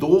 2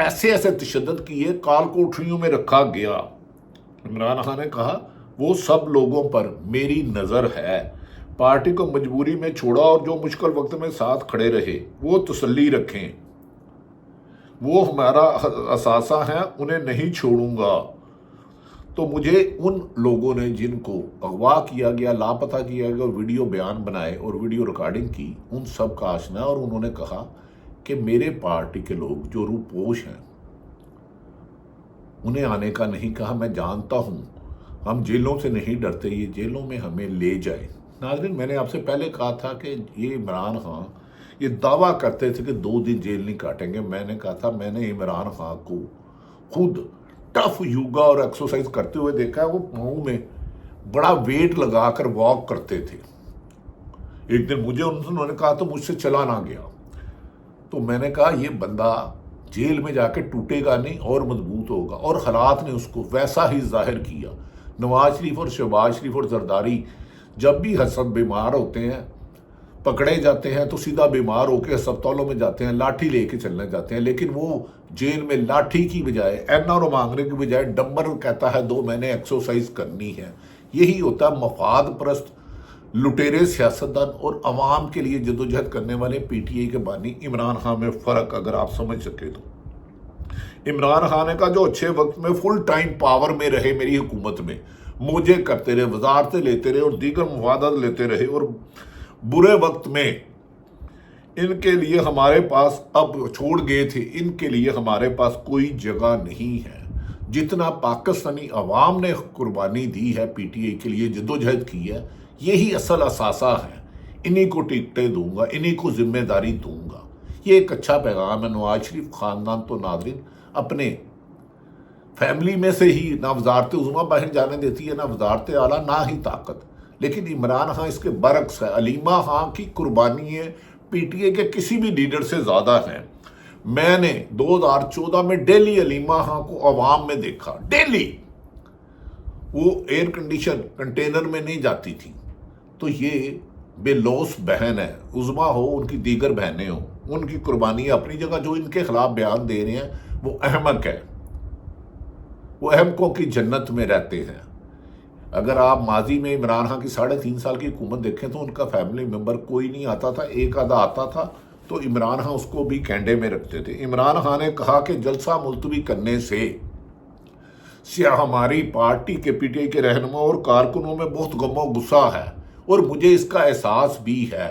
ایسے ایسے تشدد کیے، کال کوٹریوں میں رکھا گیا۔ عمران خان نے کہا وہ سب لوگوں پر میری نظر ہے، پارٹی کو مجبوری میں چھوڑا اور جو مشکل وقت میں ساتھ کھڑے رہے وہ تسلی رکھیں، وہ ہمارا اثاثہ ہیں، انہیں نہیں چھوڑوں گا۔ تو مجھے ان لوگوں نے جن کو اغوا کیا گیا، لاپتہ کیا گیا اور ویڈیو بیان بنائے اور ویڈیو ریکارڈنگ کی، ان سب کا آشنا ہے۔ اور انہوں نے کہا کہ میرے پارٹی کے لوگ جو روپوش ہیں انہیں آنے کا نہیں کہا، میں جانتا ہوں ہم جیلوں سے نہیں ڈرتے، یہ جیلوں میں ہمیں لے جائے۔ ناظرین، میں نے آپ سے پہلے کہا تھا کہ یہ عمران خان یہ دعویٰ کرتے تھے کہ 2 دن جیل نہیں کاٹیں گے۔ میں نے کہا تھا میں نے عمران خان کو خود ٹف یوگا اور ایکسرسائز کرتے ہوئے دیکھا ہے، وہ پاؤں میں بڑا ویٹ لگا کر واک کرتے تھے۔ ایک دن مجھے انہوں نے کہا تو مجھ سے چلا نہ گیا، تو میں نے کہا یہ بندہ جیل میں جا کے ٹوٹے گا نہیں اور مضبوط ہوگا، اور حالات نے اس کو ویسا ہی ظاہر کیا۔ نواز شریف اور شہباز شریف اور زرداری جب بھی حسب بیمار ہوتے ہیں، پکڑے جاتے ہیں تو سیدھا بیمار ہو کے ہسپتالوں میں جاتے ہیں، لاٹھی لے کے چلنے جاتے ہیں، لیکن وہ جیل میں لاٹھی کی بجائے این آر مانگنے کی بجائے ڈمبر کہتا ہے 2 مہینے ایکسرسائز کرنی ہے۔ یہی ہوتا ہے مفاد پرست لٹیرے سیاستدان اور عوام کے لیے جدوجہد کرنے والے پی ٹی آئی کے بانی عمران خان میں فرق اگر آپ سمجھ سکے تو۔ عمران خان نے کہا جو اچھے وقت میں فل ٹائم پاور میں رہے میری حکومت میں، موجے کرتے رہے، وزارتیں لیتے رہے اور دیگر مفادات لیتے رہے، اور برے وقت میں ان کے لیے ہمارے پاس اب چھوڑ گئے تھے، ان کے لیے ہمارے پاس کوئی جگہ نہیں ہے۔ جتنا پاکستانی عوام نے قربانی دی ہے پی ٹی آئی کے لیے، جدوجہد کی ہے، یہی اصل اثاثہ ہے۔ انہی کو ٹکٹیں دوں گا، انہی کو ذمہ داری دوں گا۔ یہ ایک اچھا پیغام ہے۔ نواز شریف خاندان تو ناظرین اپنے فیملی میں سے ہی نہ وزارت عظمیٰ باہر جانے دیتی ہے، نہ وزارت اعلیٰ، نہ ہی طاقت، لیکن عمران خان اس کے برعکس ہے۔ علیمہ خان کی قربانی پی ٹی آئی کے کسی بھی لیڈر سے زیادہ ہیں۔ میں نے 2014 میں ڈیلی علیمہ خان کو عوام میں دیکھا، ڈیلی وہ ایئر کنڈیشن کنٹینر میں نہیں جاتی تھی۔ تو یہ بے لوث بہن ہے، عظمیٰ ہو ان کی دیگر بہنیں ہوں، ان کی قربانی اپنی جگہ۔ جو ان کے خلاف بیان دے رہے ہیں وہ احمق ہے، وہ احمقوں کی جنت میں رہتے ہیں۔ اگر آپ ماضی میں عمران خان کی 3.5 سال کی حکومت دیکھیں تو ان کا فیملی ممبر کوئی نہیں آتا تھا، ایک آدھا آتا تھا تو عمران خان اس کو بھی کینڈے میں رکھتے تھے۔ عمران خان نے کہا کہ جلسہ ملتوی کرنے سے ہماری پارٹی کے پی ٹی آئی کے رہنما اور کارکنوں میں بہت غم و غصہ ہے اور مجھے اس کا احساس بھی ہے،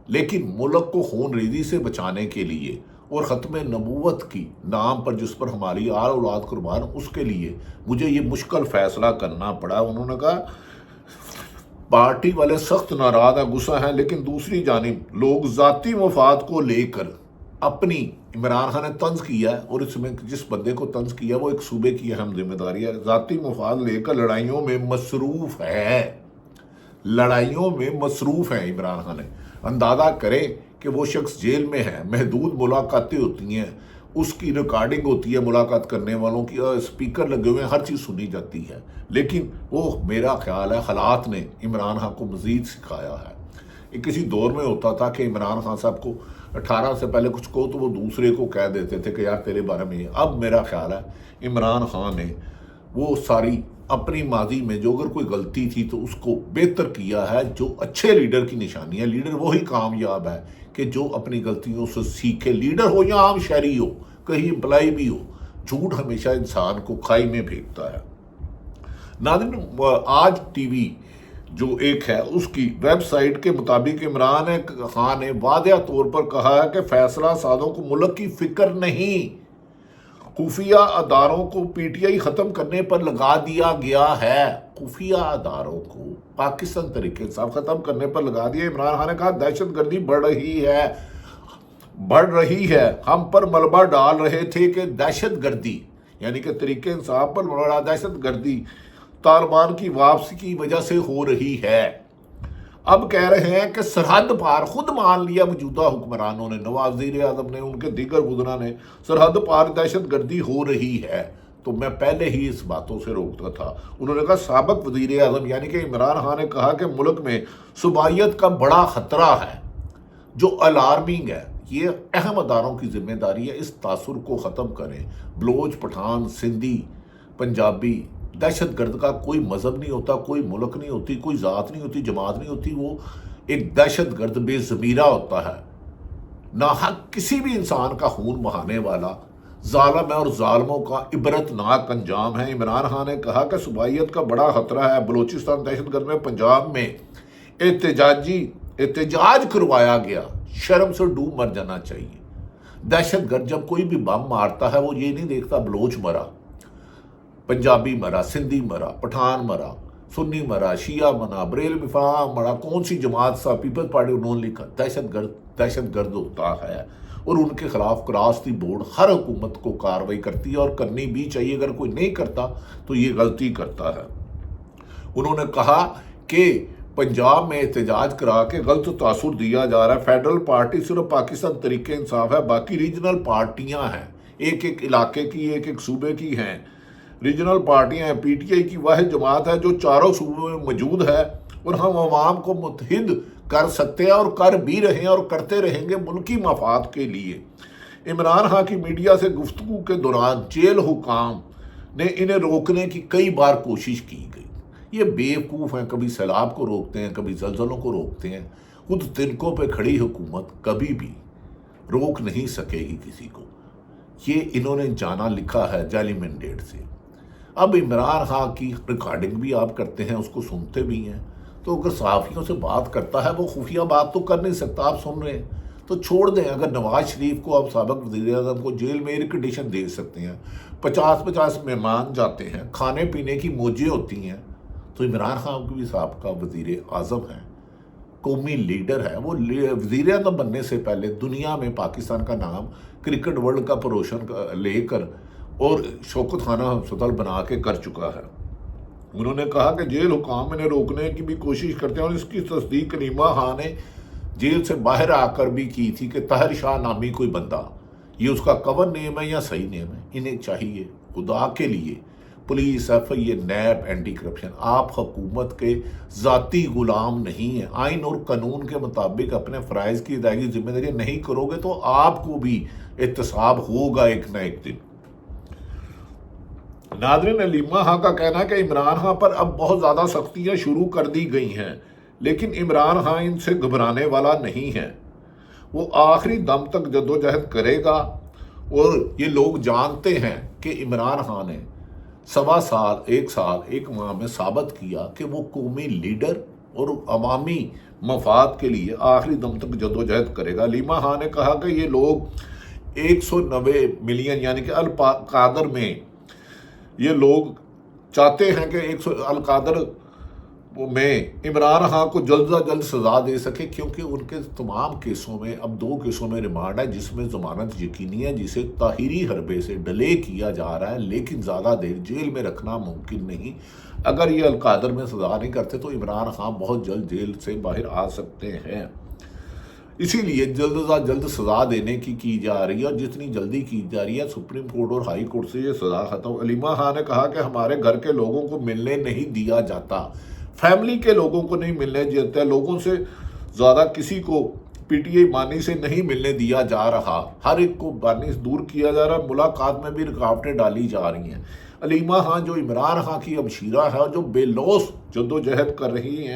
لیکن ملک کو خون ریزی سے بچانے کے لیے اور ختم نبوت کی نام پر جس پر ہماری آل اولاد قربان، اس کے لیے مجھے یہ مشکل فیصلہ کرنا پڑا۔ انہوں نے کہا پارٹی والے سخت ناراض ہیں، غصہ ہیں، لیکن دوسری جانب لوگ ذاتی مفاد کو لے کر اپنی، عمران خان نے طنز کیا ہے اور اس میں جس بندے کو طنز کیا وہ ایک صوبے کی اہم ذمہ داری ہے، ذاتی مفاد لے کر لڑائیوں میں مصروف ہے، لڑائیوں میں مصروف ہیں عمران خان۔ اندازہ کریں کہ وہ شخص جیل میں ہے، محدود ملاقاتیں ہوتی ہیں، اس کی ریکارڈنگ ہوتی ہے ملاقات کرنے والوں کی، اسپیکر لگے ہوئے ہیں، ہر چیز سنی جاتی ہے، لیکن وہ میرا خیال ہے حالات نے عمران خان کو مزید سکھایا ہے۔ یہ کسی دور میں ہوتا تھا کہ عمران خان صاحب کو 18 سے پہلے کچھ کہو تو وہ دوسرے کو کہہ دیتے تھے کہ یار تیرے بارے میں یہ۔ اب میرا خیال ہے عمران خان نے وہ ساری اپنی ماضی میں جو اگر کوئی غلطی تھی تو اس کو بہتر کیا ہے، جو اچھے لیڈر کی نشانی ہے۔ لیڈر وہی کامیاب ہے کہ جو اپنی غلطیوں سے سیکھے، لیڈر ہو یا عام شہری ہو، کہیں امپلائی بھی ہو۔ جھوٹ ہمیشہ انسان کو کھائی میں پھینکتا ہے۔ ناظرین، آج ٹی وی جو ایک ہے اس کی ویب سائٹ کے مطابق عمران خان نے واضح طور پر کہا ہے کہ فیصلہ سازوں کو ملک کی فکر نہیں، خفیہ اداروں کو پی ٹی آئی ختم کرنے پر لگا دیا گیا ہے، خفیہ اداروں کو پاکستان تحریک انصاف ختم کرنے پر لگا دیا۔ عمران خان نے کہا دہشت گردی بڑھ رہی ہے، ہم پر ملبہ ڈال رہے تھے کہ دہشت گردی، یعنی کہ تحریک انصاف پر بڑا دہشت گردی طالبان کی واپسی کی وجہ سے ہو رہی ہے۔ اب کہہ رہے ہیں کہ سرحد پار، خود مان لیا موجودہ حکمرانوں نے، نواز وزیر اعظم نے، ان کے دیگر وزراء نے، سرحد پار دہشت گردی ہو رہی ہے۔ تو میں پہلے ہی اس باتوں سے روکتا تھا۔ انہوں نے کہا سابق وزیر اعظم یعنی کہ عمران خان نے کہا کہ ملک میں صوبائیت کا بڑا خطرہ ہے، جو الارمنگ ہے۔ یہ اہم اداروں کی ذمہ داری ہے، اس تاثر کو ختم کریں۔ بلوچ، پٹھان، سندھی، پنجابی، دہشت گرد کا کوئی مذہب نہیں ہوتا، کوئی ملک نہیں ہوتی، کوئی ذات نہیں ہوتی، جماعت نہیں ہوتی، وہ ایک دہشت گرد بے ضمیرہ ہوتا ہے، ناحق کسی بھی انسان کا خون بہانے والا ظالم ہے اور ظالموں کا عبرتناک انجام ہے۔ عمران خان نے کہا کہ صوبائیت کا بڑا خطرہ ہے، بلوچستان دہشت گرد میں پنجاب میں احتجاج کروایا گیا، شرم سے ڈوب مر جانا چاہیے۔ دہشت گرد جب کوئی بھی بم مارتا ہے وہ یہ نہیں دیکھتا بلوچ مرا، پنجابی مرا، سندھی مرا، پٹھان مرا، سنی مرا، شیعہ مرا، بریلوی فلاں مرا، کون سی جماعت سا پیپلز پارٹی انہوں نے لکھا، دہشت گرد ہوتا ہے، اور ان کے خلاف کراس دی بورڈ ہر حکومت کو کارروائی کرتی ہے اور کرنی بھی چاہیے۔ اگر کوئی نہیں کرتا تو یہ غلطی کرتا ہے۔ انہوں نے کہا کہ پنجاب میں احتجاج کرا کے غلط تاثر دیا جا رہا ہے، فیڈرل پارٹی صرف پاکستان تحریک انصاف ہے، باقی ریجنل پارٹیاں ہیں، ایک ایک علاقے کی، ایک ایک صوبے کی ہیں، ریجنل پارٹیاں ہیں۔ پی ٹی آئی کی واحد جماعت ہے جو چاروں صوبوں میں موجود ہے، اور ہم عوام کو متحد کر سکتے ہیں اور کر بھی رہے ہیں اور کرتے رہیں گے ملکی مفاد کے لیے۔ عمران خان کی میڈیا سے گفتگو کے دوران جیل حکام نے انہیں روکنے کی کئی بار کوشش کی گئی۔ یہ بیوقوف ہیں، کبھی سیلاب کو روکتے ہیں، کبھی زلزلوں کو روکتے ہیں، خود تنکوں پہ کھڑی حکومت کبھی بھی روک نہیں سکے گی کسی کو۔ یہ انہوں نے جانا لکھا ہے جعلی مینڈیٹ سے۔ اب عمران خان کی ریکارڈنگ بھی آپ کرتے ہیں، اس کو سنتے بھی ہیں، تو اگر صحافیوں سے بات کرتا ہے وہ خفیہ بات تو کر نہیں سکتا، آپ سن رہے ہیں تو چھوڑ دیں۔ اگر نواز شریف کو آپ سابق وزیر اعظم کو جیل میں ایئر کنڈیشن دے سکتے ہیں، 50 مہمان جاتے ہیں، کھانے پینے کی موجیں ہوتی ہیں، تو عمران خان بھی سابقہ وزیر اعظم ہیں، قومی لیڈر ہے، وہ وزیر اعظم بننے سے پہلے دنیا میں پاکستان کا نام کرکٹ ورلڈ کپ روشن لے کر اور شوکت خانہ ہسپتال بنا کے کر چکا ہے۔ انہوں نے کہا کہ جیل حکام انہیں روکنے کی بھی کوشش کرتے ہیں، اور اس کی تصدیق کریمہ خان نے جیل سے باہر آ کر بھی کی تھی کہ طاہر شاہ نامی کوئی بندہ، یہ اس کا کور نیم ہے یا صحیح نیم ہے، انہیں چاہیے خدا کے لیے، پولیس، ایف آئی اے، نیب، اینٹی کرپشن، آپ حکومت کے ذاتی غلام نہیں ہیں۔ آئین اور قانون کے مطابق اپنے فرائض کی ادائیگی ذمہ داری نہیں کرو گے تو آپ کو بھی احتساب ہوگا ایک نہ ایک دن۔ ناظرین، علیمہ خان کا کہنا ہے کہ عمران خان پر اب بہت زیادہ سختیاں شروع کر دی گئی ہیں، لیکن عمران خان ان سے گھبرانے والا نہیں ہے، وہ آخری دم تک جدوجہد کرے گا، اور یہ لوگ جانتے ہیں کہ عمران خان نے 1.25 سال 1 ماہ میں ثابت کیا کہ وہ قومی لیڈر اور عوامی مفاد کے لیے آخری دم تک جدوجہد کرے گا۔ علیمہ خان نے کہا کہ یہ لوگ 190 ملین یعنی کہ القادر میں یہ لوگ چاہتے ہیں کہ القادر میں عمران خان کو جلد از جلد سزا دے سکے، کیونکہ ان کے تمام کیسوں میں اب 2 کیسوں میں ریمانڈ ہے، جس میں ضمانت یقینی ہے، جسے طاہری حربے سے ڈیلے کیا جا رہا ہے، لیکن زیادہ دیر جیل میں رکھنا ممکن نہیں۔ اگر یہ القادر میں سزا نہیں کرتے تو عمران خان بہت جلد جیل سے باہر آ سکتے ہیں، اسی لیے جلد از جلد سزا دینے کی جا رہی ہے، اور جتنی جلدی کی جا رہی ہے سپریم کورٹ اور ہائی کورٹ سے یہ سزا ختم۔ علیمہ خان نے کہا کہ ہمارے گھر کے لوگوں کو ملنے نہیں دیا جاتا، فیملی کے لوگوں کو نہیں ملنے دیتے، لوگوں سے زیادہ کسی کو پی ٹی آئی بانی سے نہیں ملنے دیا جا رہا، ہر ایک کو بانی سے دور کیا جا رہا، ملاقات میں بھی رکاوٹیں ڈالی جا رہی ہیں۔ علیمہ خان جو عمران خان کی ہمشیرہ ہے اور جو بے لوث جدوجہد کر رہی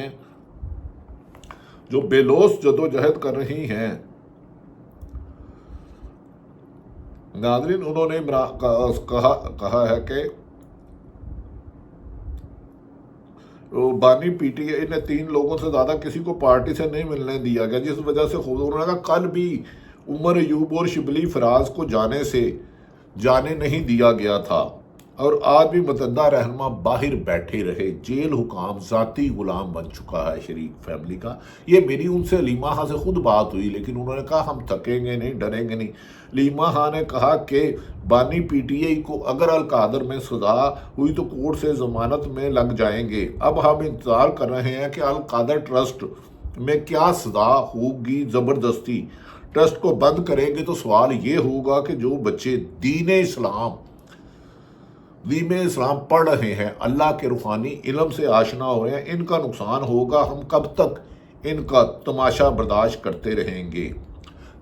ہیں، ناظرین، انہوں نے کہا ہے کہ بانی پی ٹی آئی نے 3 لوگوں سے زیادہ کسی کو پارٹی سے نہیں ملنے دیا گیا، جس وجہ سے خود انہوں نے کہا کل بھی عمر ایوب اور شبلی فراز کو جانے نہیں دیا گیا تھا، اور آج بھی متعدد رہنما باہر بیٹھے رہے۔ جیل حکام ذاتی غلام بن چکا ہے شریک فیملی کا۔ یہ میری ان سے علیمہ خان سے خود بات ہوئی، لیکن انہوں نے کہا ہم تھکیں گے نہیں، ڈریں گے نہیں۔ علیمہ خان نے کہا کہ بانی پی ٹی آئی کو اگر القادر میں سزا ہوئی تو کورٹ سے ضمانت میں لگ جائیں گے۔ اب ہم انتظار کر رہے ہیں کہ القادر ٹرسٹ میں کیا سزا ہوگی۔ زبردستی ٹرسٹ کو بند کریں گے تو سوال یہ ہوگا کہ جو بچے دین اسلام پڑھ رہے ہیں، اللہ کے روحانی علم سے آشنا ہو رہے ہیں، ان کا نقصان ہوگا۔ ہم کب تک ان کا تماشا برداشت کرتے رہیں گے؟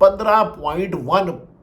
15.1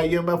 IMF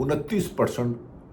29%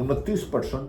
29%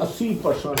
80%